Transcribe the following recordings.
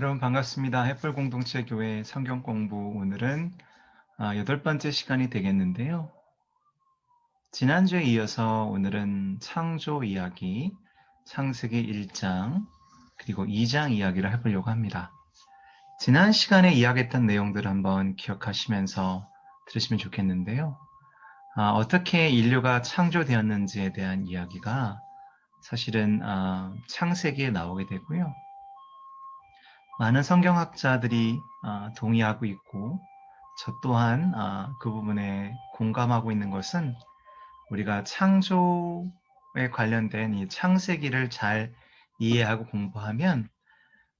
여러분 반갑습니다. 햇불 공동체 교회 성경 공부 오늘은 8번째 시간이 되겠는데요. 지난주에 이어서 오늘은 창조 이야기, 창세기 1장, 그리고 2장 이야기를 해보려고 합니다. 지난 시간에 이야기했던 내용들을 한번 기억하시면서 들으시면 좋겠는데요. 어떻게 인류가 창조되었는지에 대한 이야기가 사실은 창세기에 나오게 되고요. 많은 성경학자들이 동의하고 있고 저 또한 그 부분에 공감하고 있는 것은 우리가 창조에 관련된 이 창세기를 잘 이해하고 공부하면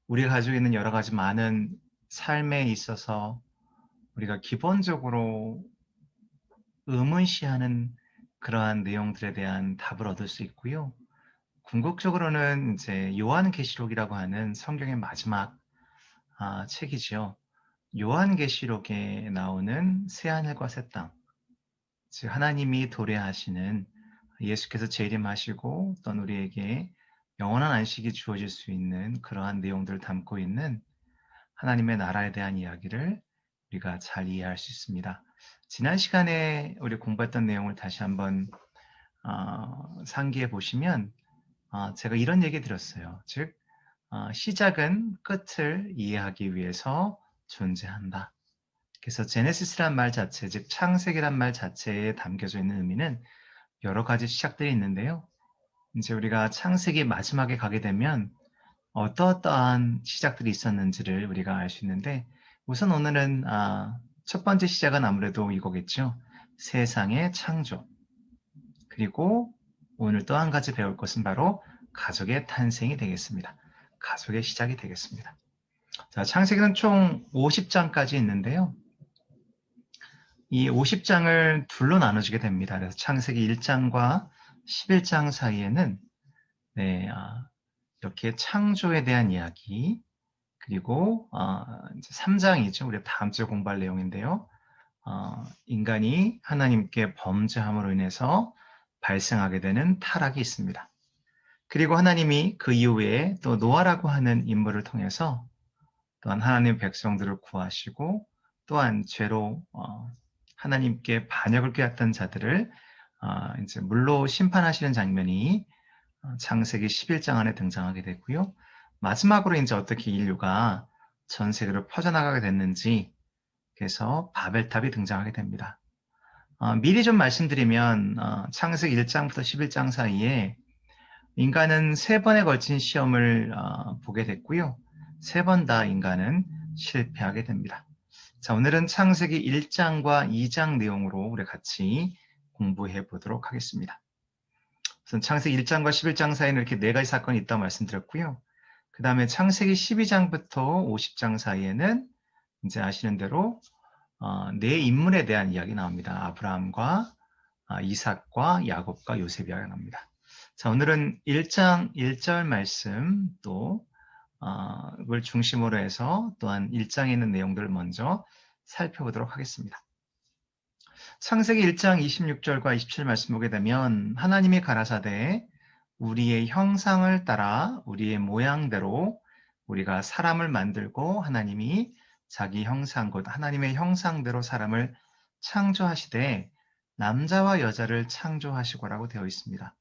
우리가 가지고 있는 여러 가지 많은 삶에 있어서 우리가 기본적으로 의문시하는 그러한 내용들에 대한 답을 얻을 수 있고요. 궁극적으로는 이제 요한계시록이라고 하는 성경의 마지막 책이지요. 요한계시록에 나오는 새하늘과 새 땅, 즉 하나님이 도래하시는 예수께서 재림하시고 또는 우리에게 영원한 안식이 주어질 수 있는 그러한 내용들을 담고 있는 하나님의 나라에 대한 이야기를 우리가 잘 이해할 수 있습니다. 지난 시간에 우리 공부했던 내용을 다시 한번 상기해 보시면 제가 이런 얘기 드렸어요. 즉 시작은 끝을 이해하기 위해서 존재한다. 그래서 제네시스란 말 자체, 즉 창세기란 말 자체에 담겨져 있는 의미는 여러 가지 시작들이 있는데요. 이제 우리가 창세기 마지막에 가게 되면 어떠한 시작들이 있었는지를 우리가 알 수 있는데 우선 오늘은 첫 번째 시작은 아무래도 이거겠죠. 세상의 창조. 그리고 오늘 또 한 가지 배울 것은 바로 가족의 탄생이 되겠습니다. 가족의 시작이 되겠습니다. 자, 창세기는 총 50장까지 있는데요. 이 50장을 둘로 나눠지게 됩니다. 그래서 창세기 1장과 11장 사이에는 이렇게 창조에 대한 이야기, 그리고 이제 3장이죠. 우리가 다음 주에 공부할 내용인데요. 인간이 하나님께 범죄함으로 인해서 발생하게 되는 타락이 있습니다. 그리고 하나님이 그 이후에 또 노아라고 하는 인물을 통해서 또한 하나님 백성들을 구하시고 또한 죄로 하나님께 반역을 꾀했던 자들을 이제 물로 심판하시는 장면이 창세기 11장 안에 등장하게 되고요. 마지막으로 이제 어떻게 인류가 전 세계로 퍼져나가게 됐는지 그래서 바벨탑이 등장하게 됩니다. 미리 좀 말씀드리면 창세기 1장부터 11장 사이에 인간은 3번에 걸친 시험을 보게 됐고요. 3번 다 인간은 실패하게 됩니다. 자, 오늘은 창세기 1장과 2장 내용으로 우리 같이 공부해 보도록 하겠습니다. 우선 창세기 1장과 11장 사이에는 이렇게 4가지 사건이 있다고 말씀드렸고요. 그 다음에 창세기 12장부터 50장 사이에는 이제 아시는 대로 4인물에 대한 이야기 나옵니다. 아브라함과 이삭과 야곱과 요셉 이야기가 나옵니다. 자, 오늘은 1장 1절 말씀 또 그걸 중심으로 해서 또한 1장에 있는 내용들을 먼저 살펴보도록 하겠습니다. 창세기 1장 26절과 27 말씀 보게 되면 하나님이 가라사대 우리의 형상을 따라 우리의 모양대로 우리가 사람을 만들고 하나님이 자기 형상 곧 하나님의 형상대로 사람을 창조하시되 남자와 여자를 창조하시고라고 되어 있습니다.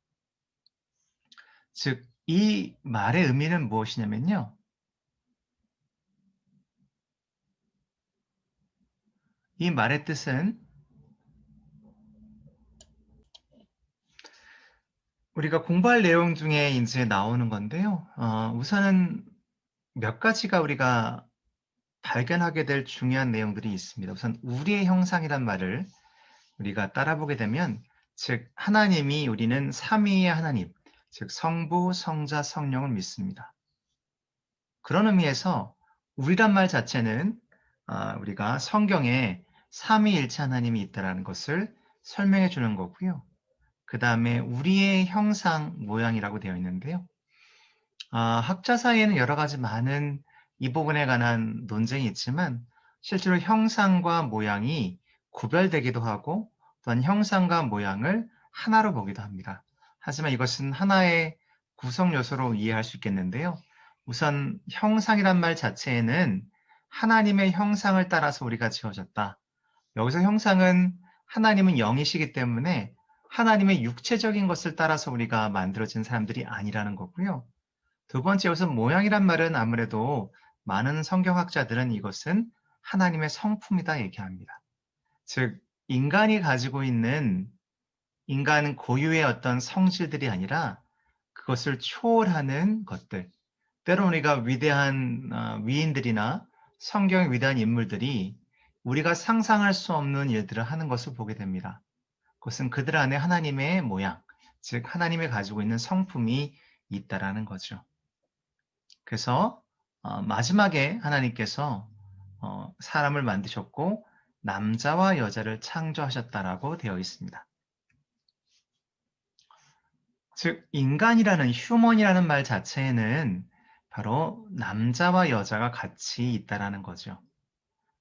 즉, 이 말의 의미는 무엇이냐면요. 이 말의 뜻은 우리가 공부할 내용 중에 이제 나오는 건데요. 우선은 몇 가지가 우리가 발견하게 될 중요한 내용들이 있습니다. 우선 우리의 형상이란 말을 우리가 따라보게 되면 즉 하나님이 우리는 삼위의 하나님, 즉 성부, 성자, 성령을 믿습니다. 그런 의미에서 우리란 말 자체는 우리가 성경에 삼위일체 하나님이 있다는 것을 설명해 주는 거고요. 그 다음에 우리의 형상, 모양이라고 되어 있는데요. 학자 사이에는 여러 가지 많은 이 부분에 관한 논쟁이 있지만 실제로 형상과 모양이 구별되기도 하고 또한 형상과 모양을 하나로 보기도 합니다. 하지만 이것은 하나의 구성 요소로 이해할 수 있겠는데요. 우선 형상이란 말 자체에는 하나님의 형상을 따라서 우리가 지어졌다. 여기서 형상은 하나님은 영이시기 때문에 하나님의 육체적인 것을 따라서 우리가 만들어진 사람들이 아니라는 거고요. 두 번째, 여기서 모양이란 말은 아무래도 많은 성경학자들은 이것은 하나님의 성품이다 얘기합니다. 즉, 인간이 가지고 있는 인간 고유의 어떤 성질들이 아니라 그것을 초월하는 것들. 때로 우리가 위대한 위인들이나 성경의 위대한 인물들이 우리가 상상할 수 없는 일들을 하는 것을 보게 됩니다. 그것은 그들 안에 하나님의 모양, 즉 하나님이 가지고 있는 성품이 있다라는 거죠. 그래서 마지막에 하나님께서 사람을 만드셨고 남자와 여자를 창조하셨다라고 되어 있습니다. 즉 인간이라는 휴먼이라는 말 자체에는 바로 남자와 여자가 같이 있다라는 거죠.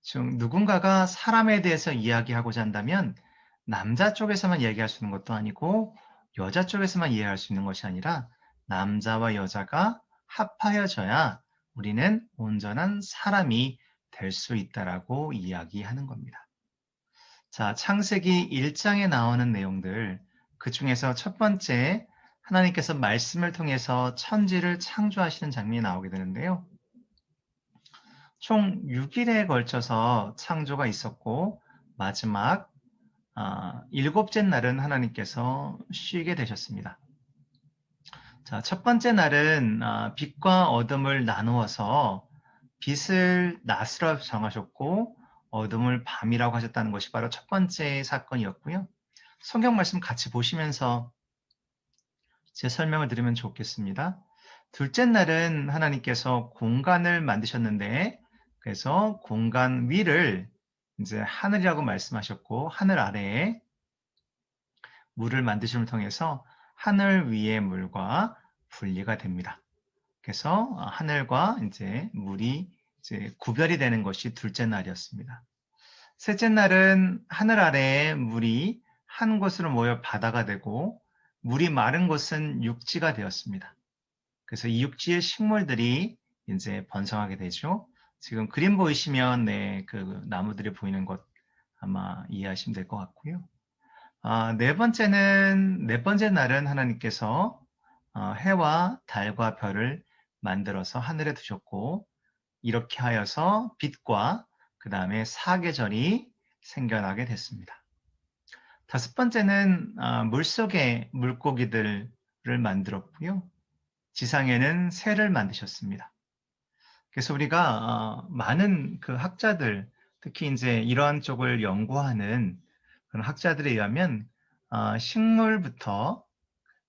즉 누군가가 사람에 대해서 이야기하고자 한다면 남자 쪽에서만 이야기할 수 있는 것도 아니고 여자 쪽에서만 이해할 수 있는 것이 아니라 남자와 여자가 합하여져야 우리는 온전한 사람이 될 수 있다라고 이야기하는 겁니다. 자, 창세기 1장에 나오는 내용들, 그 중에서 첫 번째, 하나님께서 말씀을 통해서 천지를 창조하시는 장면이 나오게 되는데요. 총 6일에 걸쳐서 창조가 있었고, 마지막 일곱째 날은 하나님께서 쉬게 되셨습니다. 자, 첫 번째 날은 빛과 어둠을 나누어서 빛을 낮으로 정하셨고 어둠을 밤이라고 하셨다는 것이 바로 첫 번째 사건이었고요. 성경 말씀 같이 보시면서 제 설명을 드리면 좋겠습니다. 둘째 날은 하나님께서 공간을 만드셨는데 그래서 공간 위를 이제 하늘이라고 말씀하셨고 하늘 아래에 물을 만드심을 통해서 하늘 위의 물과 분리가 됩니다. 그래서 하늘과 이제 물이 이제 구별이 되는 것이 둘째 날이었습니다. 셋째 날은 하늘 아래에 물이 한 곳으로 모여 바다가 되고 물이 마른 곳은 육지가 되었습니다. 그래서 이 육지의 식물들이 이제 번성하게 되죠. 지금 그림 보이시면 네, 그 나무들이 보이는 것 아마 이해하시면 될 것 같고요. 네 번째 날은 하나님께서 해와 달과 별을 만들어서 하늘에 두셨고 이렇게 하여서 빛과 그 다음에 사계절이 생겨나게 됐습니다. 다섯 번째는 물속에 물고기들을 만들었고요. 지상에는 새를 만드셨습니다. 그래서 우리가 많은 그 학자들, 특히 이제 이러한 쪽을 연구하는 그런 학자들에 의하면 식물부터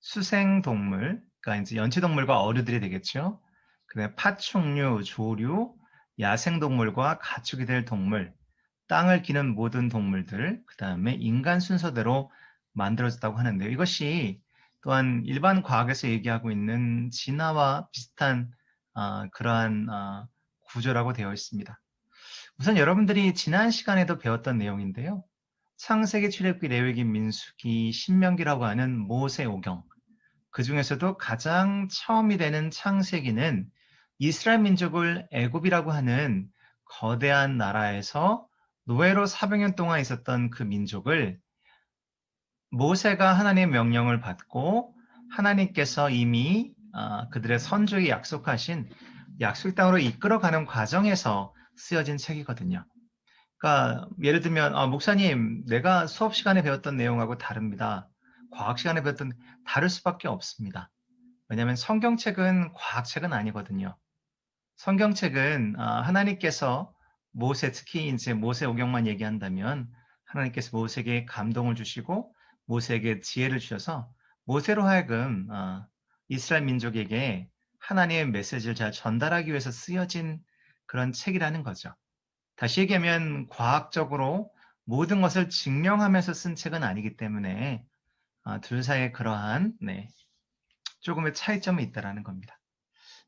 수생동물, 그러니까 이제 연체동물과 어류들이 되겠죠. 그다음에 파충류, 조류, 야생동물과 가축이 될 동물, 땅을 기는 모든 동물들, 그 다음에 인간 순서대로 만들어졌다고 하는데요. 이것이 또한 일반 과학에서 얘기하고 있는 진화와 비슷한 그러한 구조라고 되어 있습니다. 우선 여러분들이 지난 시간에도 배웠던 내용인데요. 창세기, 출애굽기, 레위기, 민수기, 신명기라고 하는 모세오경, 그 중에서도 가장 처음이 되는 창세기는 이스라엘 민족을 애굽이라고 하는 거대한 나라에서 노예로 400년 동안 있었던 그 민족을 모세가 하나님의 명령을 받고 하나님께서 이미 그들의 선조에게 약속하신 약속 땅으로 이끌어가는 과정에서 쓰여진 책이거든요. 그러니까 예를 들면 목사님 내가 수업 시간에 배웠던 내용하고 다릅니다. 과학 시간에 배웠던 다를 수밖에 없습니다. 왜냐하면 성경책은 과학책은 아니거든요. 성경책은 하나님께서 모세, 특히 이제 모세오경만 얘기한다면 하나님께서 모세에게 감동을 주시고 모세에게 지혜를 주셔서 모세로 하여금 이스라엘 민족에게 하나님의 메시지를 잘 전달하기 위해서 쓰여진 그런 책이라는 거죠. 다시 얘기하면 과학적으로 모든 것을 증명하면서 쓴 책은 아니기 때문에 둘 사이에 그러한 조금의 차이점이 있다라는 겁니다.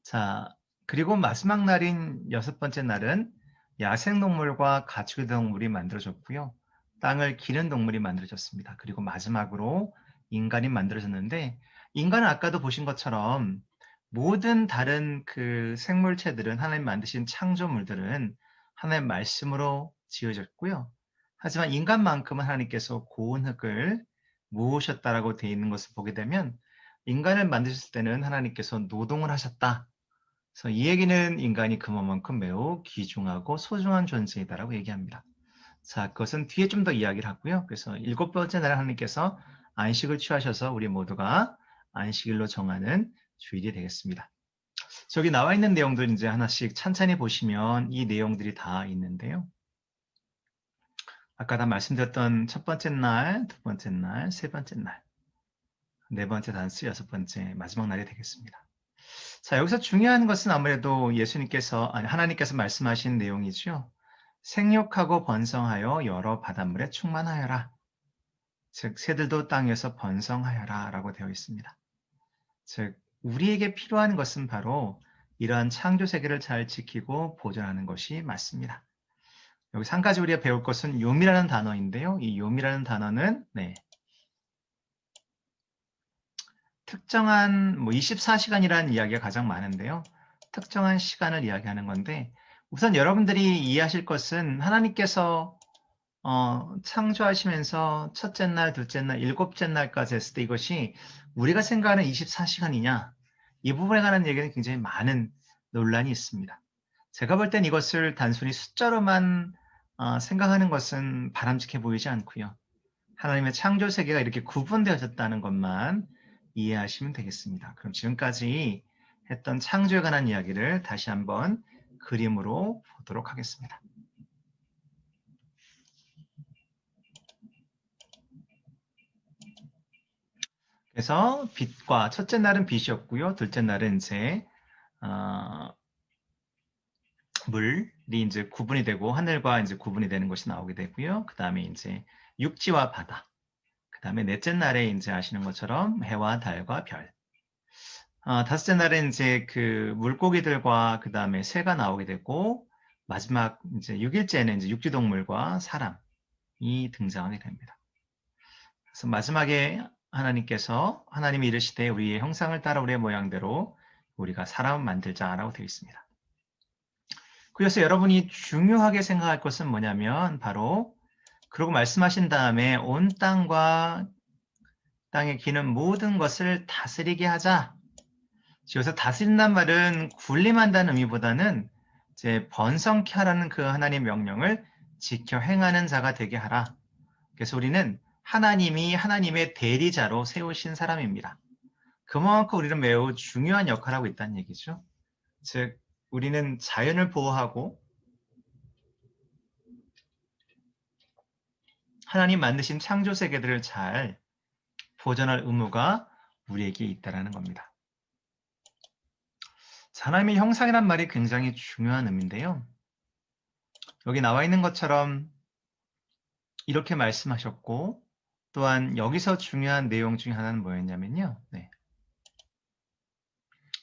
자, 그리고 마지막 날인 여섯 번째 날은 야생동물과 가축의 동물이 만들어졌고요. 땅을 기는 동물이 만들어졌습니다. 그리고 마지막으로 인간이 만들어졌는데 인간은 아까도 보신 것처럼 모든 다른 그 생물체들은 하나님 만드신 창조물들은 하나님 말씀으로 지어졌고요. 하지만 인간만큼은 하나님께서 고운 흙을 모으셨다라고 되어 있는 것을 보게 되면 인간을 만드셨을 때는 하나님께서 노동을 하셨다. 그래서 이 얘기는 인간이 그만큼 매우 귀중하고 소중한 존재이다라고 얘기합니다. 자, 그것은 뒤에 좀 더 이야기를 하고요. 그래서 일곱 번째 날 하나님께서 안식을 취하셔서 우리 모두가 안식일로 정하는 주일이 되겠습니다. 저기 나와 있는 내용들 이제 하나씩 찬찬히 보시면 이 내용들이 다 있는데요. 아까 다 말씀드렸던 첫 번째 날, 두 번째 날, 세 번째 날, 네 번째 단수, 여섯 번째 마지막 날이 되겠습니다. 자, 여기서 중요한 것은 아무래도 하나님께서 말씀하신 내용이죠. 생육하고 번성하여 여러 바닷물에 충만하여라. 즉, 새들도 땅에서 번성하여라 라고 되어 있습니다. 즉, 우리에게 필요한 것은 바로 이러한 창조 세계를 잘 지키고 보존하는 것이 맞습니다. 여기서 한 가지 우리가 배울 것은 요미라는 단어인데요. 이 요미라는 단어는 특정한 24시간이라는 이야기가 가장 많은데요. 특정한 시간을 이야기하는 건데 우선 여러분들이 이해하실 것은 하나님께서 창조하시면서 첫째 날, 둘째 날, 일곱째 날까지 했을 때 이것이 우리가 생각하는 24시간이냐 이 부분에 관한 얘기는 굉장히 많은 논란이 있습니다. 제가 볼 땐 이것을 단순히 숫자로만 생각하는 것은 바람직해 보이지 않고요. 하나님의 창조 세계가 이렇게 구분되어졌다는 것만 이해하시면 되겠습니다. 그럼 지금까지 했던 창조에 관한 이야기를 다시 한번 그림으로 보도록 하겠습니다. 그래서 빛과 첫째 날은 빛이었고요. 둘째 날은 이제 어, 물이 이제 구분이 되고 하늘과 이제 구분이 되는 것이 나오게 되고요. 그 다음에 이제 육지와 바다. 그 다음에 넷째 날에 이제 아시는 것처럼 해와 달과 별. 다섯째 날에 이제 그 물고기들과 그 다음에 새가 나오게 되고 마지막 이제 6일째는 이제 육지동물과 사람이 등장하게 됩니다. 그래서 마지막에 하나님이 이르시되 우리의 형상을 따라 우리의 모양대로 우리가 사람을 만들자라고 되어 있습니다. 그래서 여러분이 중요하게 생각할 것은 뭐냐면 바로 그러고 말씀하신 다음에 온 땅과 땅에 기는 모든 것을 다스리게 하자. 여기서 다스린다는 말은 군림한다는 의미보다는 이제 번성케 하라는 그 하나님의 명령을 지켜 행하는 자가 되게 하라. 그래서 우리는 하나님이 하나님의 대리자로 세우신 사람입니다. 그만큼 우리는 매우 중요한 역할을 하고 있다는 얘기죠. 즉 우리는 자연을 보호하고 하나님 만드신 창조 세계들을 잘 보존할 의무가 우리에게 있다는 겁니다. 하나님의 형상이란 말이 굉장히 중요한 의미인데요. 여기 나와 있는 것처럼 이렇게 말씀하셨고 또한 여기서 중요한 내용 중에 하나는 뭐였냐면요.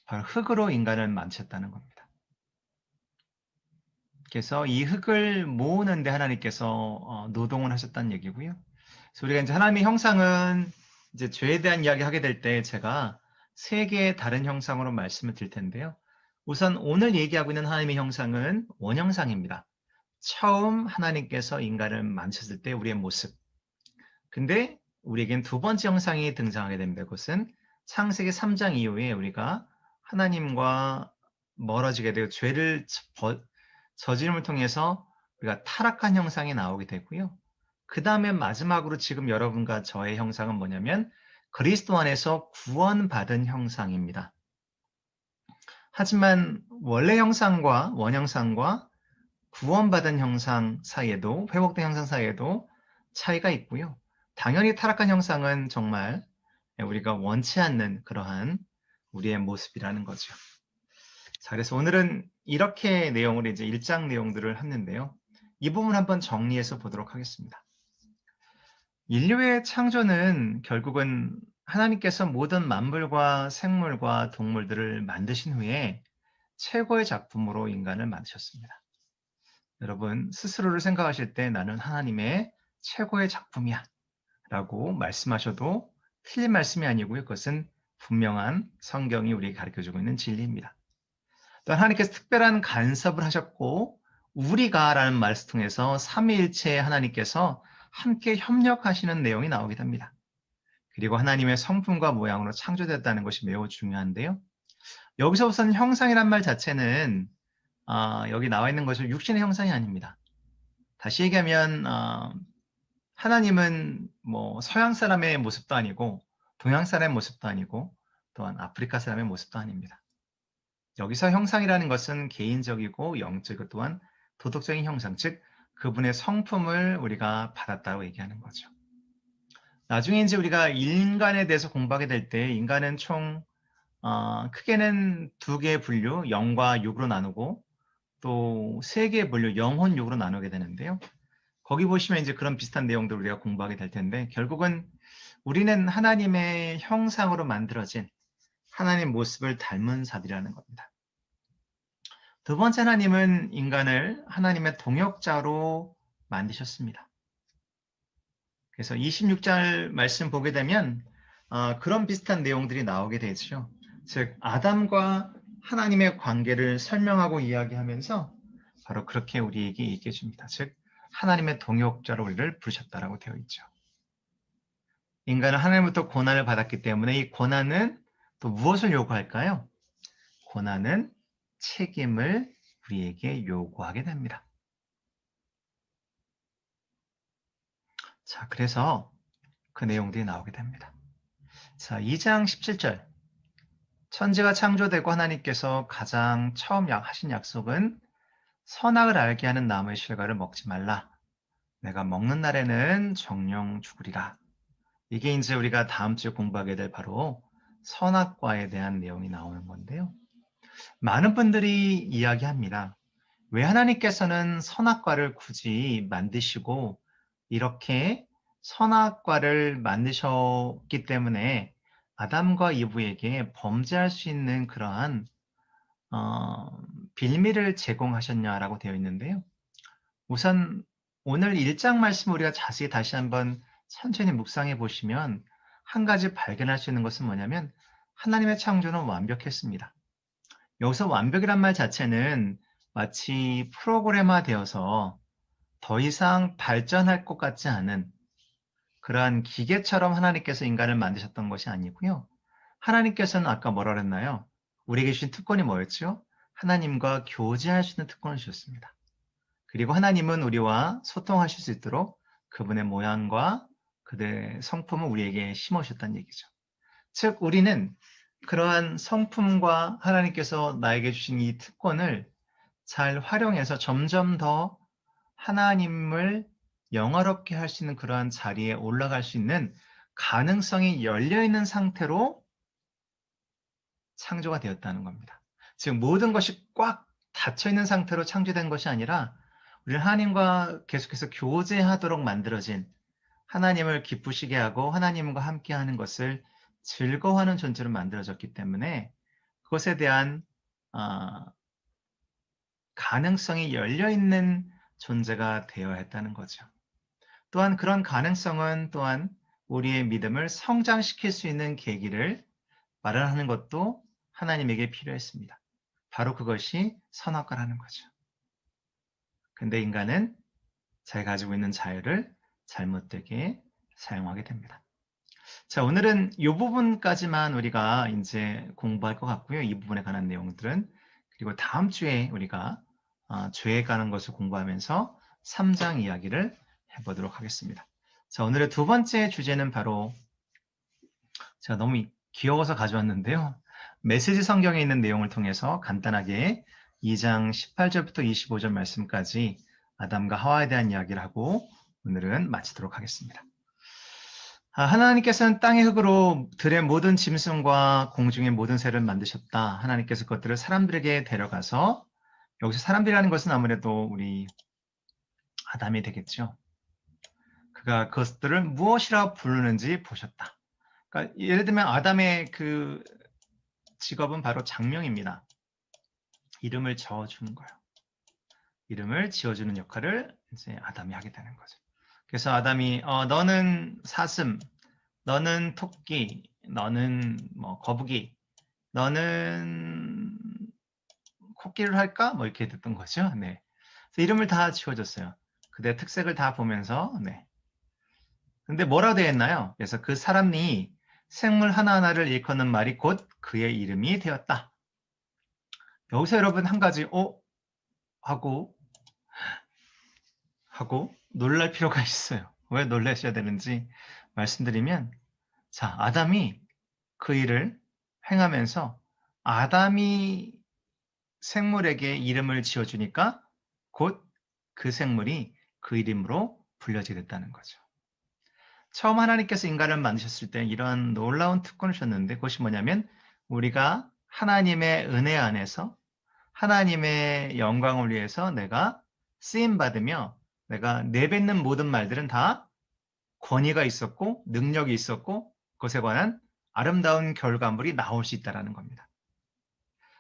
바로 흙으로 인간을 만드셨다는 겁니다. 그래서 이 흙을 모으는데 하나님께서 노동을 하셨다는 얘기고요. 그래서 우리가 이제 하나님의 형상은 이제 죄에 대한 이야기 하게 될 때 제가 세 개의 다른 형상으로 말씀을 드릴 텐데요. 우선 오늘 얘기하고 있는 하나님의 형상은 원형상입니다. 처음 하나님께서 인간을 만드셨을 때 우리의 모습. 근데 우리에겐 두 번째 형상이 등장하게 됩니다. 그것은 창세기 3장 이후에 우리가 하나님과 멀어지게 되고 죄를 저지름을 통해서 우리가 타락한 형상이 나오게 되고요. 그 다음에 마지막으로 지금 여러분과 저의 형상은 뭐냐면 그리스도 안에서 구원받은 형상입니다. 하지만 원래 형상과 원형상과 구원받은 형상 사이에도 회복된 형상 사이에도 차이가 있고요. 당연히 타락한 형상은 정말 우리가 원치 않는 그러한 우리의 모습이라는 거죠. 자, 그래서 오늘은 이렇게 내용을 이제 1장 내용들을 했는데요. 이 부분 한번 정리해서 보도록 하겠습니다. 인류의 창조는 결국은 하나님께서 모든 만물과 생물과 동물들을 만드신 후에 최고의 작품으로 인간을 만드셨습니다. 여러분 스스로를 생각하실 때 나는 하나님의 최고의 작품이야 라고 말씀하셔도 틀린 말씀이 아니고요. 그것은 분명한 성경이 우리에게 가르쳐주고 있는 진리입니다. 또 하나님께서 특별한 간섭을 하셨고 우리가 라는 말을 통해서 삼위일체의 하나님께서 함께 협력하시는 내용이 나오게 됩니다. 그리고 하나님의 성품과 모양으로 창조됐다는 것이 매우 중요한데요. 여기서 우선 형상이란 말 자체는 여기 나와 있는 것은 육신의 형상이 아닙니다. 다시 얘기하면 하나님은 뭐 서양 사람의 모습도 아니고 동양 사람의 모습도 아니고 또한 아프리카 사람의 모습도 아닙니다. 여기서 형상이라는 것은 개인적이고 영적이고 또한 도덕적인 형상, 즉 그분의 성품을 우리가 받았다고 얘기하는 거죠. 나중에 이제 우리가 인간에 대해서 공부하게 될 때 인간은 총 크게는 두 개의 분류, 영과 육으로 나누고 또 세 개의 분류, 영혼, 육으로 나누게 되는데요. 거기 보시면 이제 그런 비슷한 내용들 우리가 공부하게 될 텐데 결국은 우리는 하나님의 형상으로 만들어진 하나님 모습을 닮은 자들이라는 겁니다. 두 번째 하나님은 인간을 하나님의 동역자로 만드셨습니다. 그래서 26절 말씀 보게 되면 그런 비슷한 내용들이 나오게 되죠. 즉 아담과 하나님의 관계를 설명하고 이야기하면서 바로 그렇게 우리에게 얘기해 줍니다. 즉 하나님의 동역자로 우리를 부르셨다라고 되어 있죠. 인간은 하나님부터 고난을 받았기 때문에 이 고난은 또 무엇을 요구할까요? 고난은 책임을 우리에게 요구하게 됩니다. 자, 그래서 그 내용들이 나오게 됩니다. 자, 2장 17절. 천지가 창조되고 하나님께서 가장 처음 하신 약속은 선악을 알게 하는 나무의 실과를 먹지 말라. 내가 먹는 날에는 정령 죽으리라. 이게 이제 우리가 다음 주에 공부하게 될 바로 선악과에 대한 내용이 나오는 건데요. 많은 분들이 이야기합니다. 왜 하나님께서는 선악과를 굳이 만드시고 이렇게 선악과를 만드셨기 때문에 아담과 이브에게 범죄할 수 있는 그러한 빌미를 제공하셨냐라고 되어 있는데요. 우선 오늘 1장 말씀 우리가 자세히 다시 한번 천천히 묵상해 보시면 한 가지 발견할 수 있는 것은 뭐냐면 하나님의 창조는 완벽했습니다. 여기서 완벽이란 말 자체는 마치 프로그래머되어서 더 이상 발전할 것 같지 않은 그러한 기계처럼 하나님께서 인간을 만드셨던 것이 아니고요. 하나님께서는 아까 뭐라 그랬나요? 우리에게 주신 특권이 뭐였죠? 하나님과 교제할 수 있는 특권을 주셨습니다. 그리고 하나님은 우리와 소통하실 수 있도록 그분의 모양과 그들의 성품을 우리에게 심으셨다는 얘기죠. 즉 우리는 그러한 성품과 하나님께서 나에게 주신 이 특권을 잘 활용해서 점점 더 하나님을 영화롭게 할 수 있는 그러한 자리에 올라갈 수 있는 가능성이 열려있는 상태로 창조가 되었다는 겁니다. 즉 모든 것이 꽉 닫혀있는 상태로 창조된 것이 아니라 우리는 하나님과 계속해서 교제하도록 만들어진 하나님을 기쁘시게 하고 하나님과 함께하는 것을 즐거워하는 존재로 만들어졌기 때문에 그것에 대한 가능성이 열려있는 존재가 되어야 했다는 거죠. 또한 그런 가능성은 또한 우리의 믿음을 성장시킬 수 있는 계기를 마련하는 것도 하나님에게 필요했습니다. 바로 그것이 선악과라는 거죠. 근데 인간은 자기가 가지고 있는 자유를 잘못되게 사용하게 됩니다. 자, 오늘은 이 부분까지만 우리가 이제 공부할 것 같고요. 이 부분에 관한 내용들은. 그리고 다음 주에 우리가 죄에 관한 것을 공부하면서 3장 이야기를 해보도록 하겠습니다. 자, 오늘의 두 번째 주제는 바로 제가 너무 귀여워서 가져왔는데요. 메시지 성경에 있는 내용을 통해서 간단하게 2장 18절부터 25절 말씀까지 아담과 하와에 대한 이야기를 하고 오늘은 마치도록 하겠습니다. 하나님께서는 땅의 흙으로 들의 모든 짐승과 공중의 모든 새를 만드셨다. 하나님께서 그것들을 사람들에게 데려가서 여기서 사람들이라는 것은 아무래도 우리 아담이 되겠죠. 그가 그것들을 무엇이라 부르는지 보셨다. 그러니까 예를 들면 아담의 그 직업은 바로 장명입니다. 이름을 지어주는 거예요. 이름을 지어주는 역할을 이제 아담이 하게 되는 거죠. 그래서 아담이 너는 사슴, 너는 토끼, 너는 뭐 거북이, 너는 코끼리를 할까? 뭐 이렇게 됐던 거죠. 네. 그래서 이름을 다 지어줬어요. 그들의 특색을 다 보면서, 네. 근데 뭐라고 되어 있나요? 그래서 그 사람이 생물 하나하나를 일컫는 말이 곧 그의 이름이 되었다. 여기서 여러분 한 가지, 하고, 놀랄 필요가 있어요. 왜 놀라셔야 되는지 말씀드리면, 자, 아담이 그 일을 행하면서 아담이 생물에게 이름을 지어주니까 곧 그 생물이 그 이름으로 불려지게 됐다는 거죠. 처음 하나님께서 인간을 만드셨을 때 이러한 놀라운 특권을 주셨는데 그것이 뭐냐면 우리가 하나님의 은혜 안에서 하나님의 영광을 위해서 내가 쓰임받으며 내가 내뱉는 모든 말들은 다 권위가 있었고 능력이 있었고 그것에 관한 아름다운 결과물이 나올 수 있다는 겁니다.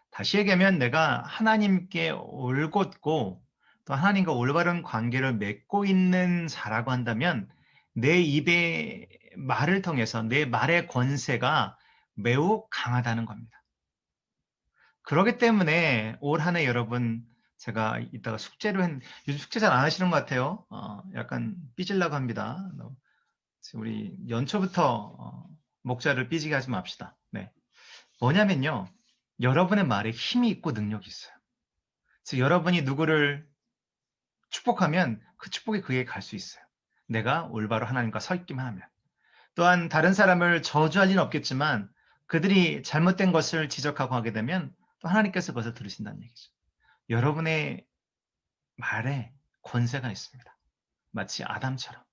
다시 얘기하면 내가 하나님께 올곧고 또 하나님과 올바른 관계를 맺고 있는 자라고 한다면 내 입의 말을 통해서 내 말의 권세가 매우 강하다는 겁니다. 그렇기 때문에 올 한 해 여러분 제가 이따가 숙제로 요즘 숙제 잘 안 하시는 것 같아요. 약간 삐질라고 합니다. 우리 연초부터 목자를 삐지게 하지 맙시다. 네. 뭐냐면요. 여러분의 말에 힘이 있고 능력이 있어요. 즉 여러분이 누구를 축복하면 그 축복이 그에게 갈 수 있어요. 내가 올바로 하나님과 서 있기만 하면. 또한 다른 사람을 저주할 리는 없겠지만 그들이 잘못된 것을 지적하고 하게 되면 또 하나님께서 그것을 들으신다는 얘기죠. 여러분의 말에 권세가 있습니다. 마치 아담처럼.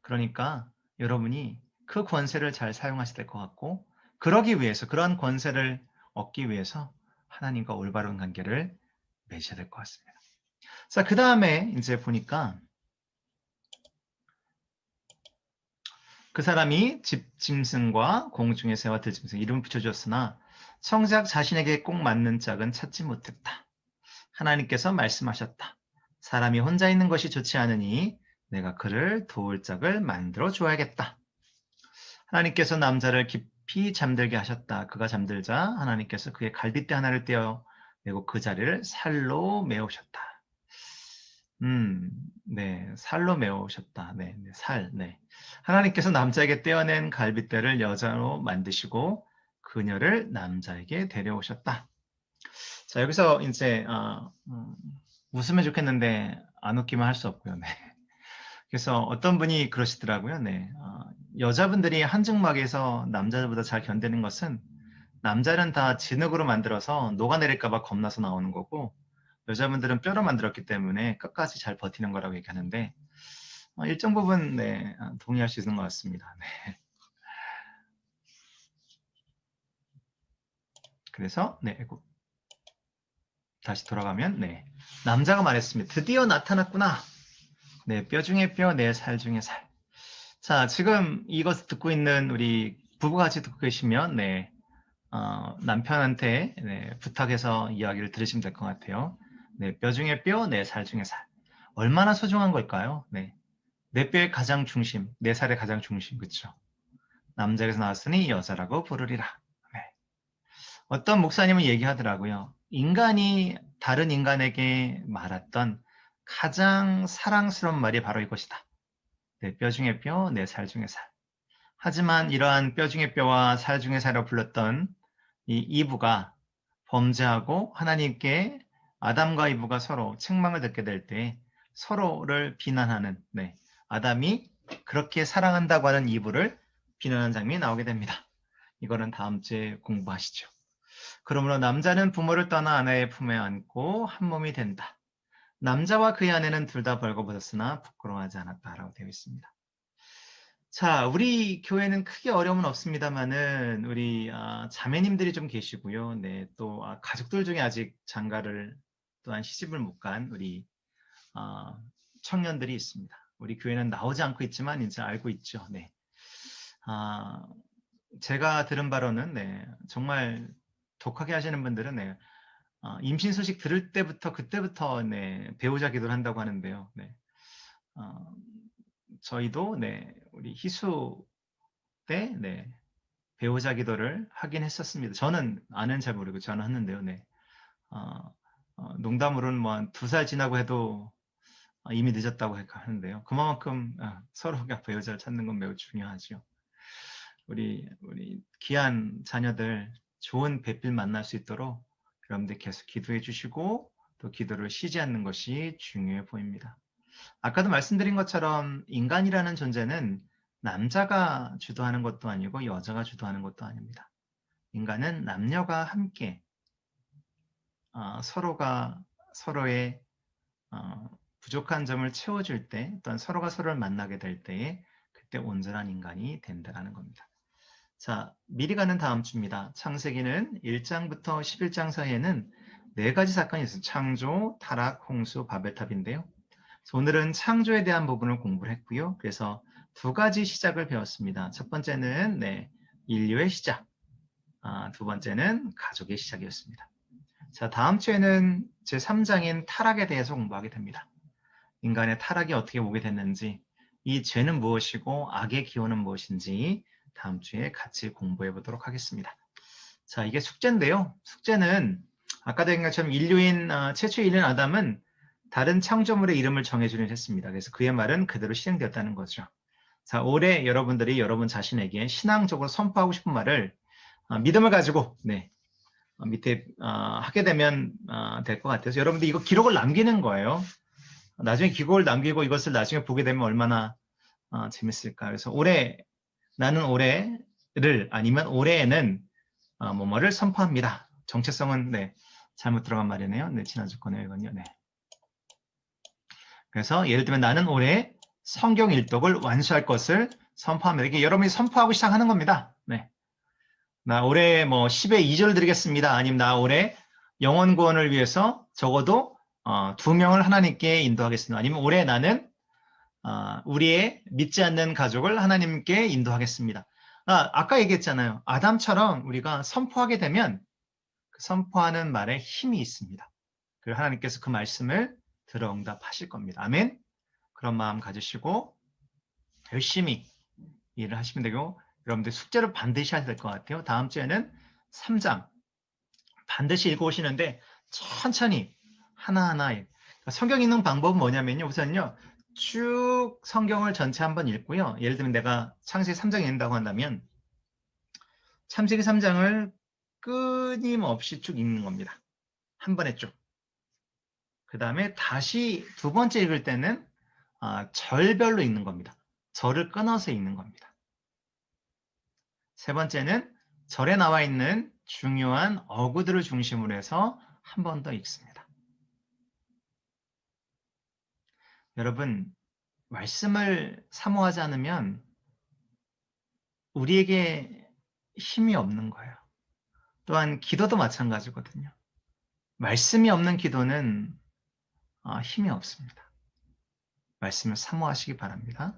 그러니까 여러분이 그 권세를 잘 사용하셔야 될 것 같고 그러기 위해서 그러한 권세를 얻기 위해서 하나님과 올바른 관계를 맺어야 될 것 같습니다. 자, 그 다음에 이제 보니까 그 사람이 집 짐승과 공중의 새와 들짐승 이름을 붙여주었으나 성작 자신에게 꼭 맞는 짝은 찾지 못했다. 하나님께서 말씀하셨다. 사람이 혼자 있는 것이 좋지 않으니 내가 그를 도울 짝을 만들어 줘야겠다. 하나님께서 남자를 깊이 잠들게 하셨다. 그가 잠들자 하나님께서 그의 갈빗대 하나를 떼어 내고 그 자리를 살로 메우셨다. 네, 살로 메우셨다. 네, 네, 살, 네. 하나님께서 남자에게 떼어낸 갈빗대를 여자로 만드시고 그녀를 남자에게 데려오셨다. 자, 여기서 이제 웃으면 좋겠는데 안 웃기만 할 수 없고요. 네. 그래서 어떤 분이 그러시더라고요. 네, 여자분들이 한증막에서 남자들보다 잘 견디는 것은 남자는 다 진흙으로 만들어서 녹아내릴까봐 겁나서 나오는 거고 여자분들은 뼈로 만들었기 때문에 끝까지 잘 버티는 거라고 얘기하는데 일정 부분 네, 동의할 수 있는 것 같습니다. 네. 그래서 네, 다시 돌아가면 네, 남자가 말했습니다. 드디어 나타났구나. 네, 뼈 중에 뼈, 내 살 중에 살. 자, 지금 이것을 듣고 있는 우리 부부같이 듣고 계시면 네, 남편한테 네, 부탁해서 이야기를 들으시면 될 것 같아요. 네, 뼈 중에 뼈, 내 살 중에 살. 얼마나 소중한 걸까요? 네, 내 뼈의 가장 중심, 내 살의 가장 중심, 그렇죠? 남자에게서 나왔으니 여자라고 부르리라. 네. 어떤 목사님은 얘기하더라고요. 인간이 다른 인간에게 말했던 가장 사랑스러운 말이 바로 이것이다. 내 뼈 중에 뼈, 내 살 중에 살. 하지만 이러한 뼈 중에 뼈와 살 중에 살을 불렀던 이 이브가 범죄하고 하나님께 아담과 이브가 서로 책망을 듣게 될 때 서로를 비난하는 네, 아담이 그렇게 사랑한다고 하는 이브를 비난하는 장면이 나오게 됩니다. 이거는 다음 주에 공부하시죠. 그러므로 남자는 부모를 떠나 아내의 품에 안고 한 몸이 된다. 남자와 그의 아내는 둘 다 벌거벗었으나 부끄러워하지 않았다라고 되어 있습니다. 자, 우리 교회는 크게 어려움은 없습니다만은 우리 자매님들이 좀 계시고요. 네, 또 가족들 중에 아직 장가를 또한 시집을 못 간 우리 아, 청년들이 있습니다. 우리 교회는 나오지 않고 있지만 이제 알고 있죠. 네. 아, 제가 들은 바로는 네, 정말 독하게 하시는 분들은 네, 임신 소식 들을 때부터 그때부터 네, 배우자 기도를 한다고 하는데요. 네. 어, 저희도 네, 우리 희수 때 네, 배우자 기도를 하긴 했었습니다. 저는 아는 잘 모르고 저는 했는데요. 네. 농담으로는 뭐 한 2살 지나고 해도 이미 늦었다고 하는데요. 그만큼 서로가 배우자를 찾는 건 매우 중요하죠. 우리 귀한 자녀들 좋은 배필 만날 수 있도록 여러분들 계속 기도해 주시고 또 기도를 쉬지 않는 것이 중요해 보입니다. 아까도 말씀드린 것처럼 인간이라는 존재는 남자가 주도하는 것도 아니고 여자가 주도하는 것도 아닙니다. 인간은 남녀가 함께 서로가 서로의 부족한 점을 채워줄 때 또한 서로가 서로를 만나게 될 때에 그때 온전한 인간이 된다는 겁니다. 자, 미리 가는 다음 주입니다. 창세기는 1장부터 11장 사이에는 4가지 사건이 있어요. 창조, 타락, 홍수, 바벨탑인데요. 오늘은 창조에 대한 부분을 공부를 했고요. 그래서 2가지 시작을 배웠습니다. 첫 번째는 인류의 시작, 2번째는 가족의 시작이었습니다. 자, 다음 주에는 제3장인 타락에 대해서 공부하게 됩니다. 인간의 타락이 어떻게 오게 됐는지, 이 죄는 무엇이고 악의 기원은 무엇인지 다음 주에 같이 공부해 보도록 하겠습니다. 자, 이게 숙제인데요. 숙제는 아까도 얘기한 것처럼 최초의 인류인 아담은 다른 창조물의 이름을 정해주려 했습니다. 그래서 그의 말은 그대로 실행되었다는 거죠. 자, 올해 여러분들이 여러분 자신에게 신앙적으로 선포하고 싶은 말을 믿음을 가지고 밑에 하게 되면 될 것 같아서 여러분들 이거 기록을 남기는 거예요. 나중에 기록을 남기고 이것을 나중에 보게 되면 얼마나 재밌을까. 그래서 나는 올해를 아니면 올해에는 뭐뭐를 선포합니다. 정체성은 잘못 들어간 말이네요. 지난주 거네요. 이건요. 그래서 예를 들면 나는 올해 성경 일독을 완수할 것을 선포합니다. 이게 여러분이 선포하고 시작하는 겁니다. 나 올해 10의 2절 드리겠습니다. 아니면 나 올해 영혼 구원을 위해서 적어도 2명을 하나님께 인도하겠습니다. 아니면 올해 나는 우리의 믿지 않는 가족을 하나님께 인도하겠습니다. 아까 얘기했잖아요. 아담처럼 우리가 선포하게 되면 그 선포하는 말에 힘이 있습니다. 그리고 하나님께서 그 말씀을 들어 응답하실 겁니다. 아멘. 그런 마음 가지시고 열심히 일을 하시면 되고 여러분들 숙제를 반드시 하셔야 될 것 같아요. 다음 주에는 3장 반드시 읽어오시는데 천천히 하나하나 성경 읽는 방법은 뭐냐면요. 우선요. 쭉 성경을 전체 한번 읽고요. 예를 들면 내가 창세기 3장 읽는다고 한다면 창세기 3장을 끊임없이 쭉 읽는 겁니다. 한 번에 쭉. 그 다음에 다시 2번째 읽을 때는 절별로 읽는 겁니다. 절을 끊어서 읽는 겁니다. 3번째는 절에 나와 있는 중요한 어구들을 중심으로 해서 한 번 더 읽습니다. 여러분, 말씀을 사모하지 않으면 우리에게 힘이 없는 거예요. 또한 기도도 마찬가지거든요. 말씀이 없는 기도는 힘이 없습니다. 말씀을 사모하시기 바랍니다.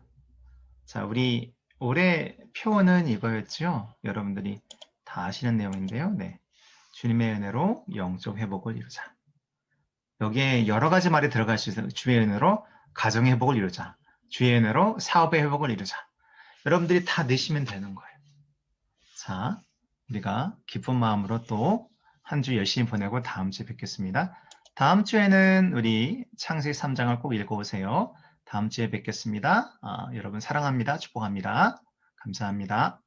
자, 우리 올해 표어는 이거였죠. 여러분들이 다 아시는 내용인데요. 주님의 은혜로 영적 회복을 이루자. 여기에 여러 가지 말이 들어갈 수 있어요. 주의 은혜로 가정의 회복을 이루자. 주의 은혜로 사업의 회복을 이루자. 여러분들이 다 내시면 되는 거예요. 자, 우리가 기쁜 마음으로 또 한 주 열심히 보내고 다음 주에 뵙겠습니다. 다음 주에는 우리 창세기 3장을 꼭 읽어오세요. 다음 주에 뵙겠습니다. 여러분 사랑합니다. 축복합니다. 감사합니다.